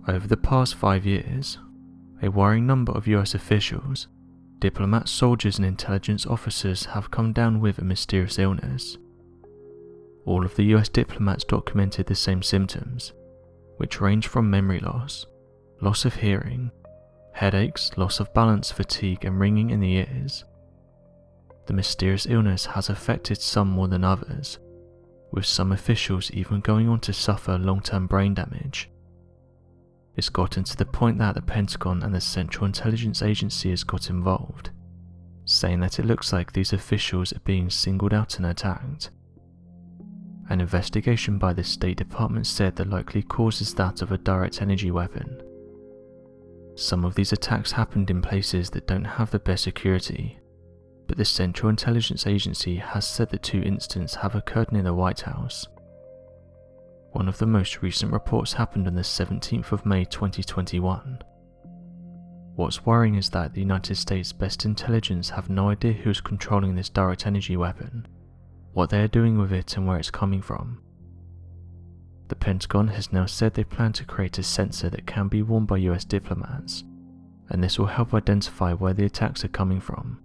Over the past 5 years, a worrying number of US officials, diplomats, soldiers and intelligence officers have come down with a mysterious illness. All of the US diplomats documented the same symptoms, which range from memory loss, loss of hearing, headaches, loss of balance, fatigue and ringing in the ears. The mysterious illness has affected some more than others, with some officials even going on to suffer long-term brain damage. It's gotten to the point that the Pentagon and the Central Intelligence Agency has got involved, saying that it looks like these officials are being singled out and attacked. An investigation by the State Department said the likely cause is that of a direct energy weapon. Some of these attacks happened in places that don't have the best security, but the Central Intelligence Agency has said that 2 incidents have occurred near the White House. One of the most recent reports happened on the 17th of May 2021. What's worrying is that the United States' best intelligence have no idea who is controlling this direct energy weapon, what they are doing with it and where it's coming from. The Pentagon has now said they plan to create a sensor that can be worn by US diplomats, and this will help identify where the attacks are coming from.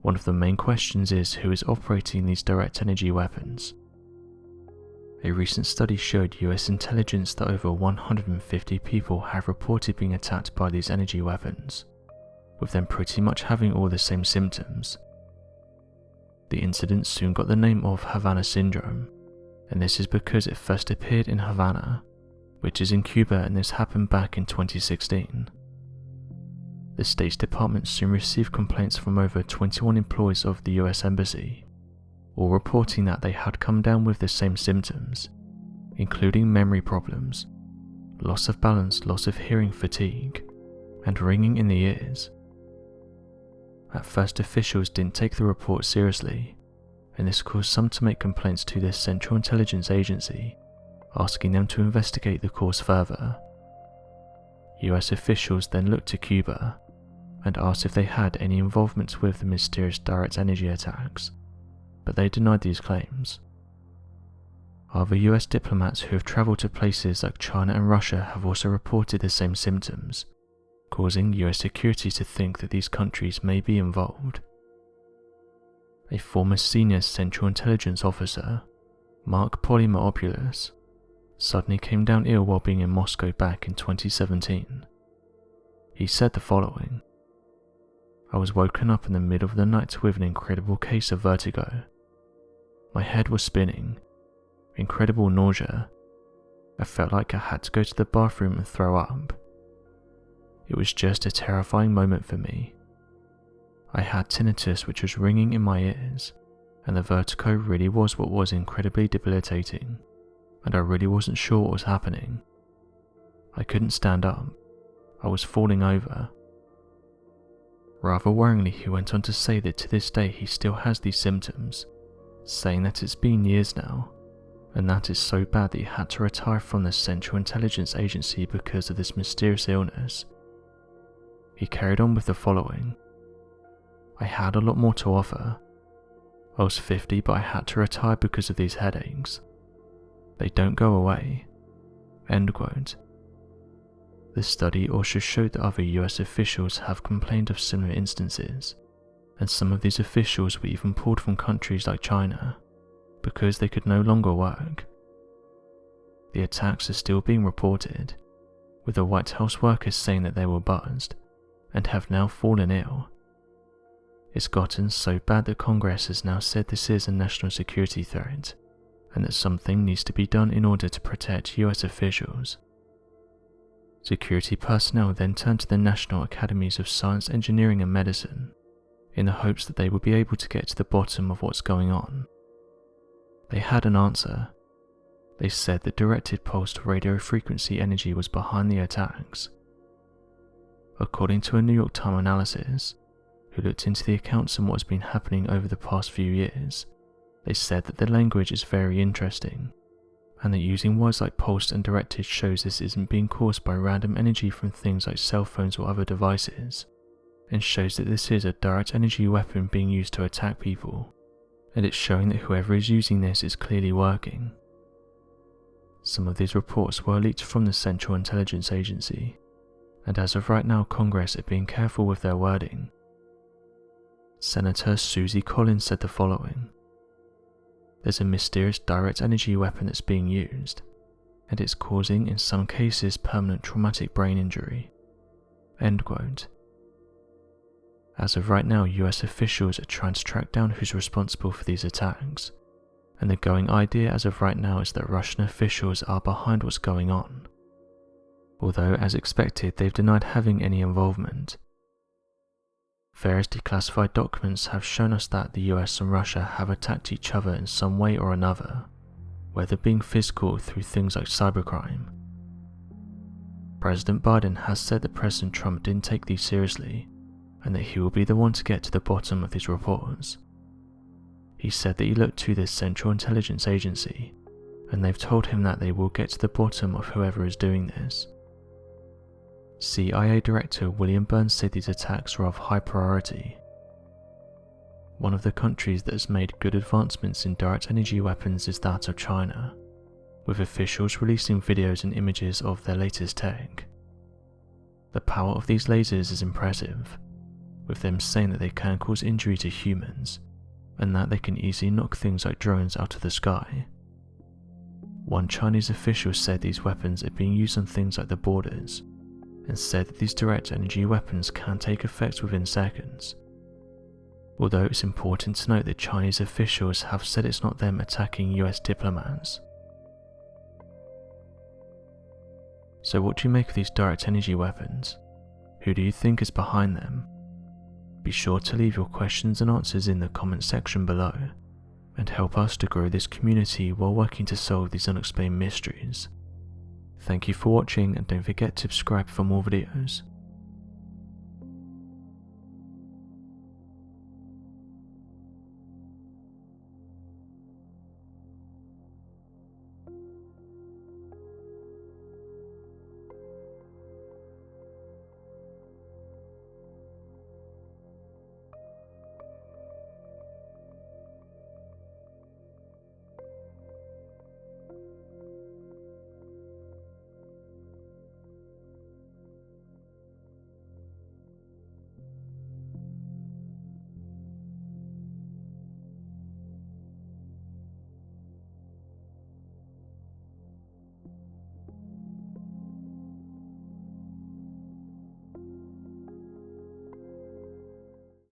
One of the main questions is who is operating these direct energy weapons. A recent study showed US intelligence that over 150 people have reported being attacked by these energy weapons, with them pretty much having all the same symptoms. The incident soon got the name of Havana Syndrome, and this is because it first appeared in Havana, which is in Cuba, and this happened back in 2016. The State Department soon received complaints from over 21 employees of the US Embassy, all reporting that they had come down with the same symptoms, including memory problems, loss of balance, loss of hearing, fatigue, and ringing in the ears. At first, officials didn't take the report seriously, and this caused some to make complaints to the Central Intelligence Agency, asking them to investigate the cause further. US officials then looked to Cuba and asked if they had any involvement with the mysterious direct energy attacks, but they denied these claims. Other US diplomats who have travelled to places like China and Russia have also reported the same symptoms, causing US security to think that these countries may be involved. A former senior Central Intelligence officer, Mark Polymeropoulos, suddenly came down ill while being in Moscow back in 2017. He said the following: "I was woken up in the middle of the night with an incredible case of vertigo. My head was spinning, incredible nausea. I felt like I had to go to the bathroom and throw up. It was just a terrifying moment for me. I had tinnitus which was ringing in my ears, and the vertigo really was what was incredibly debilitating, and I really wasn't sure what was happening. I couldn't stand up. I was falling over." Rather worryingly, he went on to say that to this day he still has these symptoms, saying that it's been years now, and that is so bad that he had to retire from the Central Intelligence Agency because of this mysterious illness. He carried on with the following: "I had a lot more to offer. I was 50, but I had to retire because of these headaches. They don't go away." End quote. The study also showed that other US officials have complained of similar instances, and some of these officials were even pulled from countries like China because they could no longer work. The attacks are still being reported, with the White House workers saying that they were buzzed and have now fallen ill. It's gotten so bad that Congress has now said this is a national security threat, and that something needs to be done in order to protect US officials. Security personnel then turned to the National Academies of Science, Engineering and Medicine, in the hopes that they would be able to get to the bottom of what's going on. They had an answer. They said that directed pulsed radio frequency energy was behind the attacks. According to a New York Times analysis, who looked into the accounts and what's been happening over the past few years, they said that the language is very interesting, and that using words like pulsed and directed shows this isn't being caused by random energy from things like cell phones or other devices, and shows that this is a direct energy weapon being used to attack people, and it's showing that whoever is using this is clearly working. Some of these reports were leaked from the Central Intelligence Agency, and as of right now Congress are being careful with their wording. Senator Susie Collins said the following: "There's a mysterious direct energy weapon that's being used, and it's causing in some cases permanent traumatic brain injury." End quote. As of right now, US officials are trying to track down who's responsible for these attacks, and the going idea as of right now is that Russian officials are behind what's going on, although as expected they've denied having any involvement. Various declassified documents have shown us that the US and Russia have attacked each other in some way or another, whether being physical through things like cybercrime. President Biden has said that President Trump didn't take these seriously, and that he will be the one to get to the bottom of these reports. He said that he looked to the Central Intelligence Agency, and they've told him that they will get to the bottom of whoever is doing this. CIA Director William Burns said these attacks are of high priority. One of the countries that has made good advancements in direct energy weapons is that of China, with officials releasing videos and images of their latest tech. The power of these lasers is impressive, with them saying that they can cause injury to humans, and that they can easily knock things like drones out of the sky. One Chinese official said these weapons are being used on things like the borders, and said that these direct energy weapons can take effect within seconds. Although it's important to note that Chinese officials have said it's not them attacking US diplomats. So what do you make of these direct energy weapons? Who do you think is behind them? Be sure to leave your questions and answers in the comment section below, and help us to grow this community while working to solve these unexplained mysteries. Thank you for watching, and don't forget to subscribe for more videos.